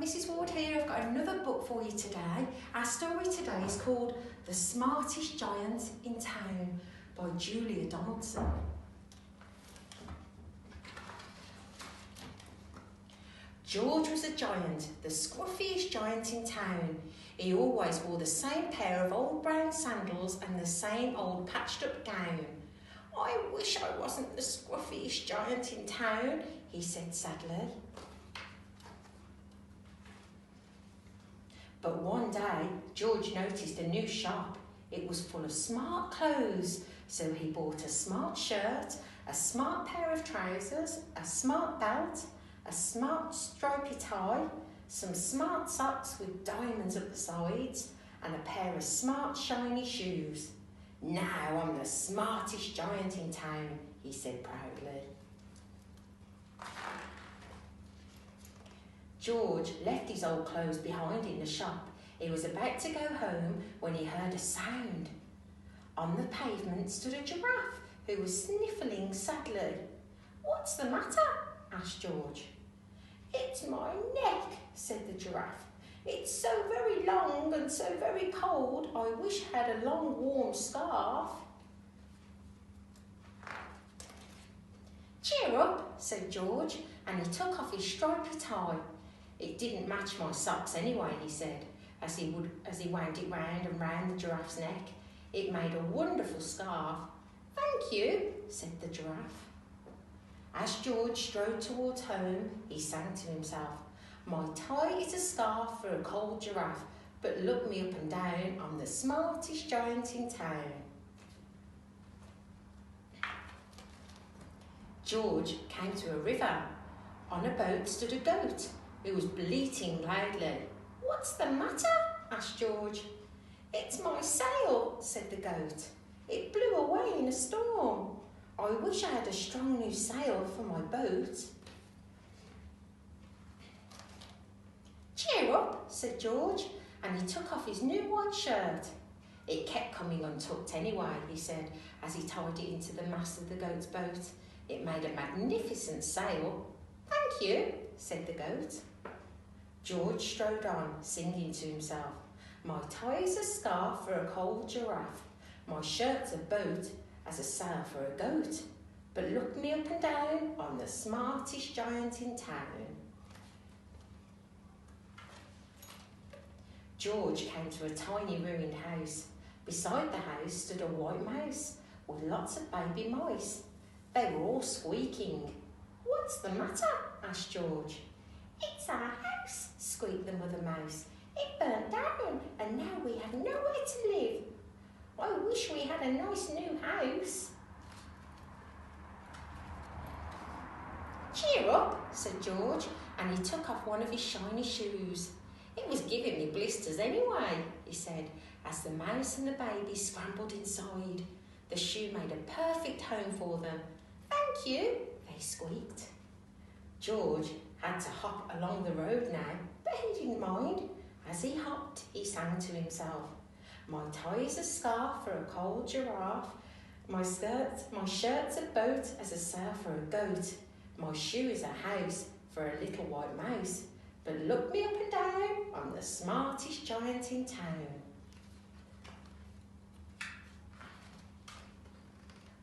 Mrs Ward here. I've got another book for you today. Our story today is called The Smartest Giant in Town by Julia Donaldson. George was a giant, the scruffiest giant in town. He always wore the same pair of old brown sandals and the same old patched up gown. I wish I wasn't the scruffiest giant in town, he said sadly. But one day, George noticed a new shop. It was full of smart clothes, so he bought a smart shirt, a smart pair of trousers, a smart belt, a smart stripy tie, some smart socks with diamonds at the sides, and a pair of smart shiny shoes. Now I'm the smartest giant in town, he said proudly. George left his old clothes behind in the shop. He was about to go home when he heard a sound. On the pavement stood a giraffe who was sniffling sadly. "What's the matter?" asked George. "It's my neck," said the giraffe. "It's so very long and so very cold. I wish I had a long warm scarf." "Cheer up," said George, and he took off his stripy tie. "It didn't match my socks anyway," he said, as he wound it round and round the giraffe's neck. "It made a wonderful scarf." "Thank you," said the giraffe. As George strode towards home, he sang to himself, "My tie is a scarf for a cold giraffe, but look me up and down, I'm the smartest giant in town." George came to a river. On a boat stood a goat who was bleating loudly. "What's the matter?" asked George. "It's my sail," said the goat. "It blew away in a storm. I wish I had a strong new sail for my boat." "Cheer up," said George, and he took off his new white shirt. "It kept coming untucked anyway," he said, as he tied it into the mast of the goat's boat. "It made a magnificent sail." "Thank you," said the goat. George strode on, singing to himself, "My tie is a scarf for a cold giraffe. My shirt's a boat as a sail for a goat. But look me up and down, I'm the smartest giant in town." George came to a tiny ruined house. Beside the house stood a white mouse with lots of baby mice. They were all squeaking. "What's the matter?" asked George. "It's our house," squeaked the mother mouse. "It burnt down and now we have nowhere to live. I wish we had a nice new house." "Cheer up," said George, and he took off one of his shiny shoes. "It was giving me blisters anyway," he said, as the mouse and the baby scrambled inside. The shoe made a perfect home for them. "Thank you," they squeaked. George had to hop along the road now, but he didn't mind. As he hopped, he sang to himself, "My tie is a scarf for a cold giraffe. My shirt's a boat as a sail for a goat. My shoe is a house for a little white mouse. But look me up and down, I'm the smartest giant in town."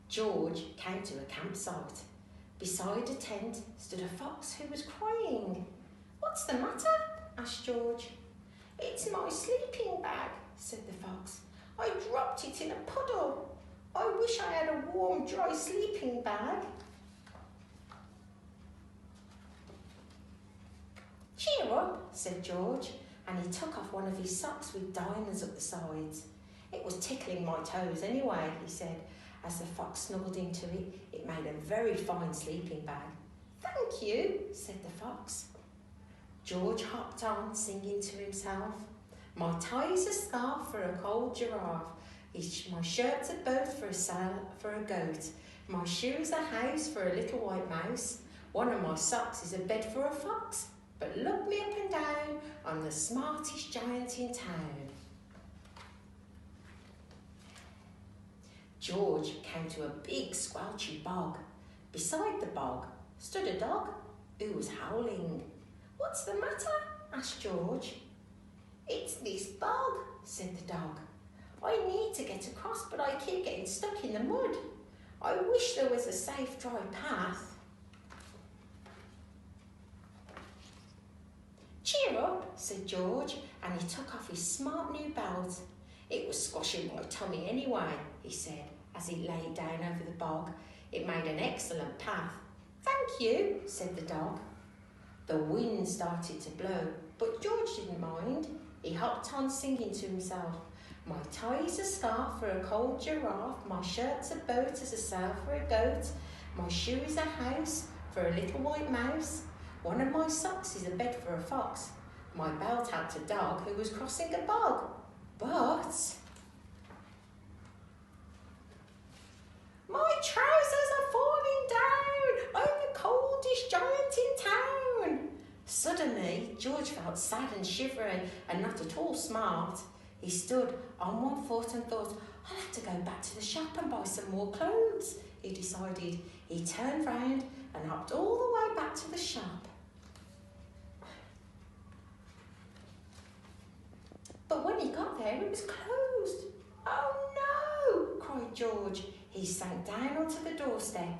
George came to a campsite. Beside a tent stood a fox who was crying. "What's the matter?" asked George. "It's my sleeping bag," said the fox. "I dropped it in a puddle. I wish I had a warm, dry sleeping bag." "Cheer up," said George, and he took off one of his socks with diamonds at the sides. "It was tickling my toes anyway," he said, as the fox snuggled into it. "It made a very fine sleeping bag." "Thank you," said the fox. George hopped on, singing to himself, "My tie is a scarf for a cold giraffe. My shirt's a boat for a sail for a goat. My shoe is a house for a little white mouse. One of my socks is a bed for a fox. But look me up and down, I'm the smartest giant in town." George came to a big squelchy bog. Beside the bog stood a dog who was howling. "What's the matter?" asked George. It's this bog, said the dog. I need to get across, but I keep getting stuck in the mud. I wish there was a safe, dry path. Cheer up, said George, and he took off his smart new belt. It was squashing my tummy anyway, he said, as he lay down over the bog. It made an excellent path. Thank you, said the dog. The wind started to blow, but George didn't mind. He hopped on singing to himself. My tie's a scarf for a cold giraffe, my shirt's a boat as a sail for a goat, my shoe is a house for a little white mouse, one of my socks is a bed for a fox, my belt helped a dog who was crossing a bog. But my trousers are falling down, I'm the coldest giant in town. Suddenly, George felt sad and shivering and not at all smart. He stood on one foot and thought, I'll have to go back to the shop and buy some more clothes, he decided. He turned round and hopped all the way back to the shop. But when he got there, it was closed. Oh no, cried George. He sank down onto the doorstep